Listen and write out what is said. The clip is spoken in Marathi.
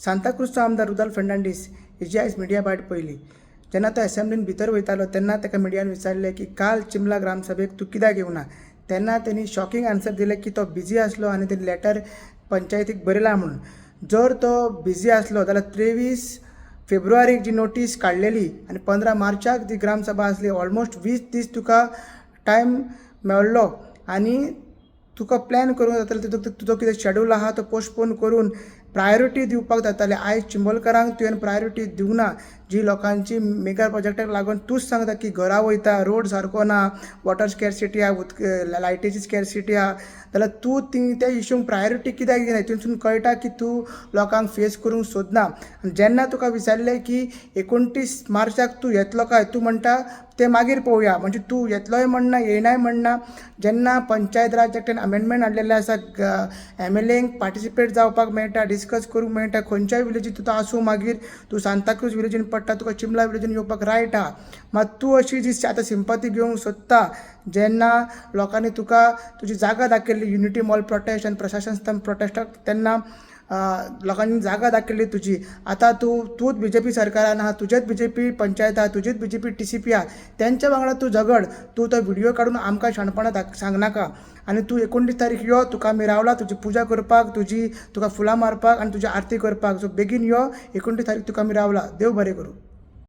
सांताक्रूजचो आमदार रुदाल फर्नांडीस हेजी आयज मिडिया भायर पयली. जेन्ना तो असेंब्लीन भितर वयतालो तेन्ना ताका मिडियान विचारलें की काल चिंबला ग्रामसभेक तूं कित्याक येवना. तेन्ना तेणी शॉकिंग आन्सर दिलें की तो बिजी आसलो आनी तेणी लॅटर पंचायतीक बरयला म्हणून. जर तो बिजी आसलो जाल्यार 23 फेब्रुवारीक जी नोटीस काडलेली आनी 15 मार्चाक जी ग्रामसभा आसली, ऑलमोस्ट 20 दीस तुका टायम मेळ्ळो आनी तुका प्लॅन करूंक जातालें. तुजो कितें शेड्यूल आहा तो पोस्टपोन करून प्रायोरिटी दिवपाक जातालें. आयज चिंबोलकरांक तुवें प्रायोरिटी दिवंक ना. जी लोकांची मेगा प्रोजेक्टाक लागून तूंच सांगता की घरा वयता, रोड सारको ना, वॉटर स्कॅरसिटी आहा, लायटीची स्कॅरसिटी आहा, जाल्यार तूं त्या इश्यूंक प्रायोरिटी कित्याक दिना. हितून कळटा की तूं लोकांक फेस करूंक सोदना. जेन्ना तुका विचारलें की 29 मार्चाक तूं येतलो काय, तूं म्हणटा तें मागीर पळोवया. म्हणजे तूं येतलोय म्हणना, येयनाय म्हणना. जेन्ना पंचायत राज एक्टान अमेंडमेंट हाडलेले आसा, MLAंक पार्टिसिपेट जावपाक मेळटा, डिस्कस करूंक मेळटा, खंयच्याय विलेजींत तूं आसूं, मागीर तूं सांताक्रूज विलेजीन पडटा, तुका चिंबला विलेजीन येवपाक रायट आहा. मात तूं अशी जी आतां सिंपथी घेवंक सोदता, जेन्ना लोकांनी तुका तुजी जागा दाखयल्ली युनिटी मॉल प्रोटेस्ट आनी प्रशासन स्तंभ प्रोटेस्टाक, तेन्ना लोकांनी जागा दाखयल्ली तुजी. आतां तूंच BJP सरकारान आहा, तुजेच BJP पंचायत आहा, तुजीच BJP TCP आहा, तेंच्या वांगडा तूं झगड. तूं तो व्हिडियो काडून आमकां शाणपणां सांगनाका. आनी तूं 29 तारीख यो, तुका आमी रावला तुजी पुजा करपाक, तुका फुलां मारपाक आनी तुजी आरती करपाक. सो बेगीन यो, 29 तारीख तुका आमी रावला. देव बरें करूं.